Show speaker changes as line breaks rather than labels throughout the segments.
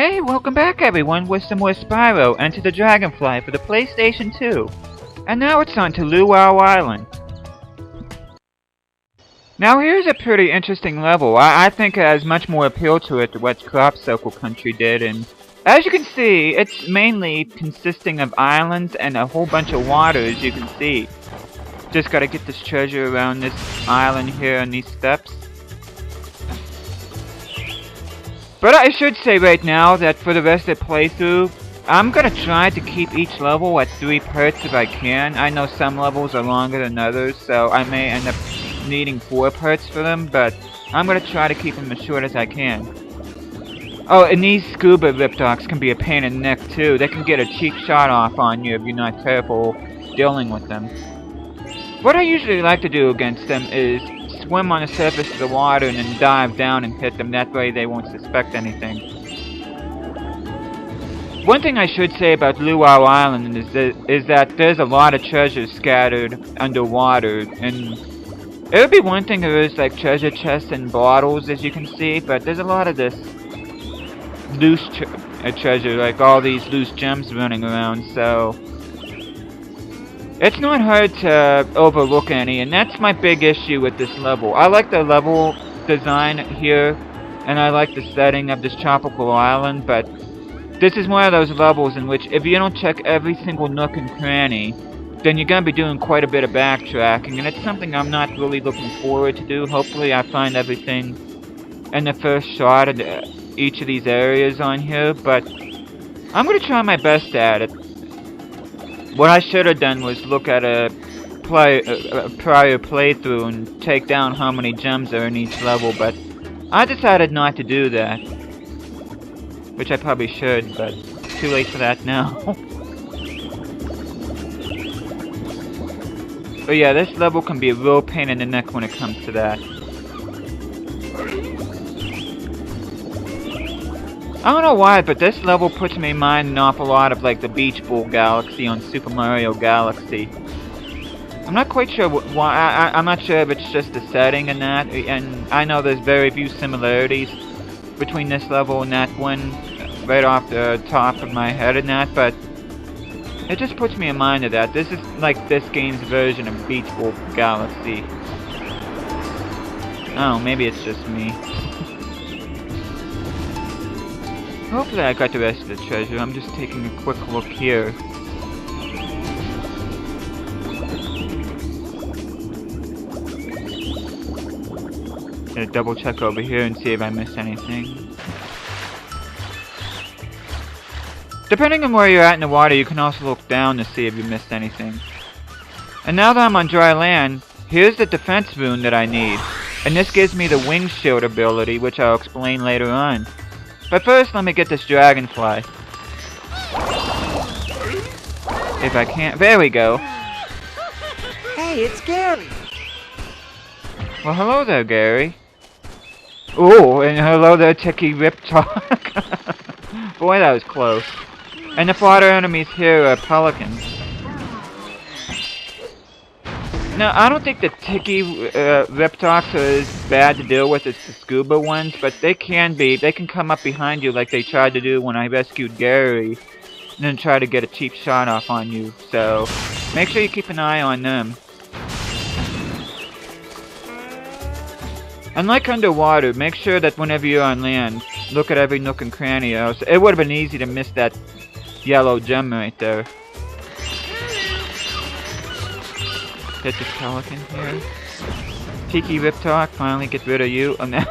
Hey, welcome back everyone with some more Spyro Enter the Dragonfly for the PlayStation 2. And now it's on to Luau Island. Now here's a pretty interesting level. I think it has much more appeal to it than what Crop Circle Country did, and as you can see, it's mainly consisting of islands and a whole bunch of water, as you can see. Just gotta get this treasure around this island here on these steps. But I should say right now that for the rest of the playthrough, I'm gonna try to keep each level at 3 parts if I can. I know some levels are longer than others, so I may end up needing 4 parts for them, but I'm gonna try to keep them as short as I can. Oh, and these scuba ripdocs can be a pain in the neck too. They can get a cheap shot off on you if you're not careful dealing with them. What I usually like to do against them is swim on the surface of the water and then dive down and hit them. That way they won't suspect anything. One thing I should say about Luau Island is that there's a lot of treasure scattered underwater, and it would be one thing if there's like treasure chests and bottles, as you can see, but there's a lot of this loose treasure, like all these loose gems running around, so it's not hard to overlook any, and that's my big issue with this level. I like the level design here, and I like the setting of this tropical island, but this is one of those levels in which if you don't check every single nook and cranny, then you're going to be doing quite a bit of backtracking, and it's something I'm not really looking forward to do. Hopefully I find everything in the first shot of each of these areas on here, but I'm going to try my best at it. What I should have done was look at a prior playthrough and take down how many gems are in each level, but I decided not to do that. Which I probably should, but too late for that now. But yeah, this level can be a real pain in the neck when it comes to that. I don't know why, but this level puts me in mind an awful lot of like the Beach Ball Galaxy on Super Mario Galaxy. I'm not quite sure why. I'm not sure if it's just the setting and that, and I know there's very few similarities between this level and that one, right off the top of my head and that, but it just puts me in mind of that. This is like this game's version of Beach Ball Galaxy. Oh, maybe it's just me. Hopefully I got the rest of the treasure. I'm just taking a quick look here. Gonna double check over here and see if I missed anything. Depending on where you're at in the water, you can also look down to see if you missed anything. And now that I'm on dry land, here's the defense rune that I need. And this gives me the wing shield ability, which I'll explain later on. But first, let me get this dragonfly. If I can't... There we go.
Hey, it's Gary.
Well, hello there, Gary. Oh, and hello there, Techie Riptalk. Boy, that was close. And the water enemies here are pelicans. Now, I don't think the Tiki Riptalks are as bad to deal with as the scuba ones, but they can be. They can come up behind you like they tried to do when I rescued Gary, and then try to get a cheap shot off on you. So, make sure you keep an eye on them. Unlike underwater, make sure that whenever you're on land, look at every nook and cranny, else it would have been easy to miss that yellow gem right there. Get this pelican here. Tiki Riptalk, finally get rid of you. Oh, no.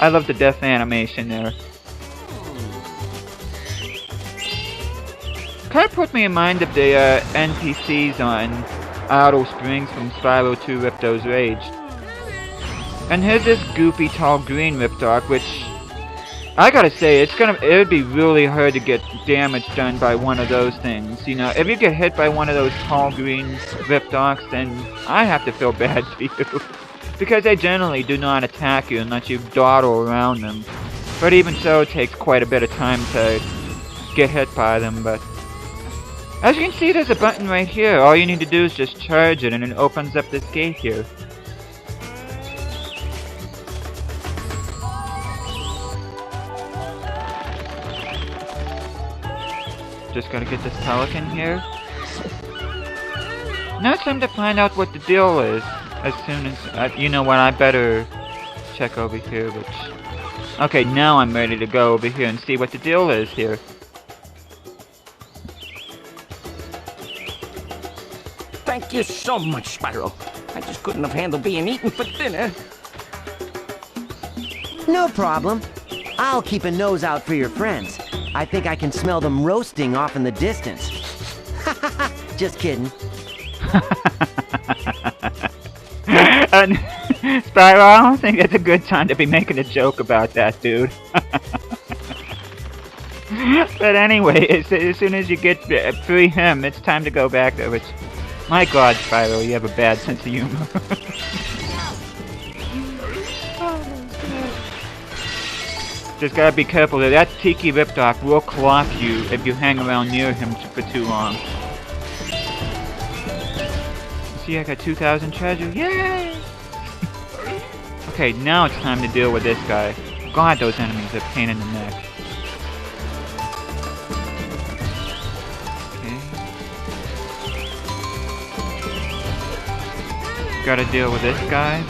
I love the death animation there. Kind of put me in mind of the NPCs on Idle Springs from Spyro 2 Ripto's Rage. And here's this goofy tall green Riptalk, which I gotta say, it would be really hard to get damage done by one of those things. You know, if you get hit by one of those tall green Riptalks, then I have to feel bad for you. Because they generally do not attack you unless you dawdle around them. But even so, it takes quite a bit of time to get hit by them, but... As you can see, there's a button right here. All you need to do is just charge it and it opens up this gate here. Just gotta get this pelican here. Now it's time to find out what the deal is. As soon as, you know what, I better check over here, which... Okay, now I'm ready to go over here and see what the deal is here.
Thank you so much, Spyro. I just couldn't have handled being eaten for dinner.
No problem. I'll keep a nose out for your friends. I think I can smell them roasting off in the distance. Just kidding.
Spyro, I don't think it's a good time to be making a joke about that, dude. But anyway, as soon as you get free him, it's time to go back there, which... My god, Spyro, you have a bad sense of humor. Just gotta be careful, that Tiki Riptop will clock you if you hang around near him for too long. See, I got 2,000 treasure, yay! Okay, now it's time to deal with this guy. God, those enemies are a pain in the neck. Gotta deal with this guy.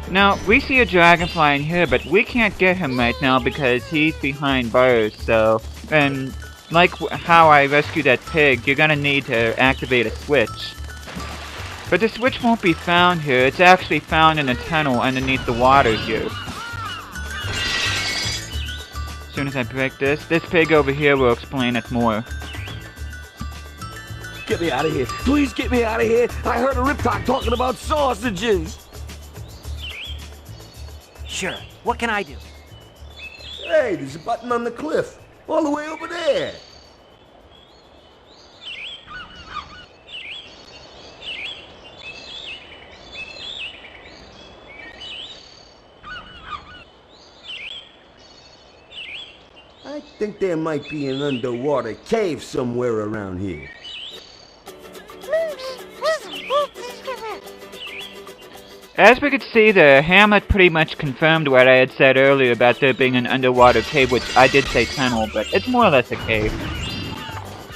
Now, we see a dragonfly in here, but we can't get him right now because he's behind bars, so... And like how I rescued that pig, you're gonna need to activate a switch. But the switch won't be found here, it's actually found in a tunnel underneath the water here. As soon as I break this pig over here will explain it more.
Get me out of here. Please get me out of here. I heard a Riptop talking about sausages.
Sure. What can I do?
Hey, there's a button on the cliff. All the way over there. I think there might be an underwater cave somewhere around here.
As we could see, the Hamlet pretty much confirmed what I had said earlier about there being an underwater cave, which I did say tunnel, but it's more or less a cave.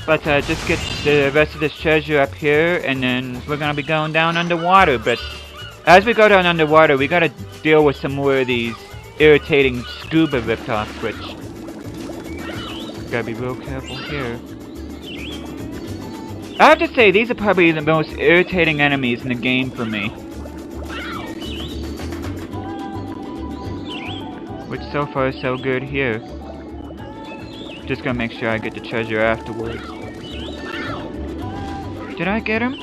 But just get the rest of this treasure up here, and then we're gonna be going down underwater. But as we go down underwater, we gotta deal with some more of these irritating scuba Riptops, which... Gotta be real careful here. I have to say, these are probably the most irritating enemies in the game for me. Which so far is so good here. Just gonna make sure I get the treasure afterwards. Did I get him?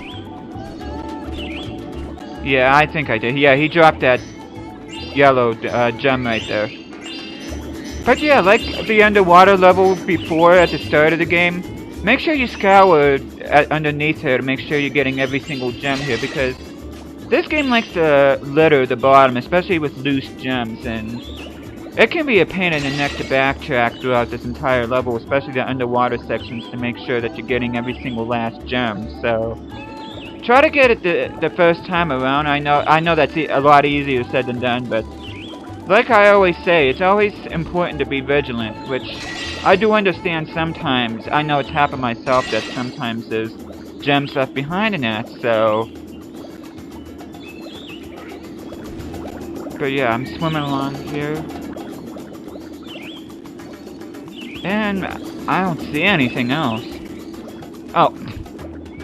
Yeah, I think I did. Yeah, he dropped that yellow gem right there. But yeah, like the underwater level before at the start of the game, make sure you scour underneath here to make sure you're getting every single gem here, because this game likes to litter the bottom, especially with loose gems, and it can be a pain in the neck to backtrack throughout this entire level, especially the underwater sections, to make sure that you're getting every single last gem. So try to get it the first time around. I know that's a lot easier said than done, but like I always say, it's always important to be vigilant, which I do understand sometimes. I know it's happened myself that sometimes there's gems left behind in that, so... But yeah, I'm swimming along here. And I don't see anything else. Oh,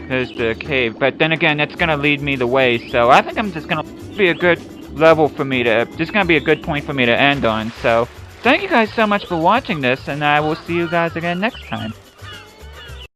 there's the cave. But then again, that's gonna lead me the way, so I think I'm just gonna be a good level for me to, just gonna be a good point for me to end on. So, thank you guys so much for watching this, and I will see you guys again next time.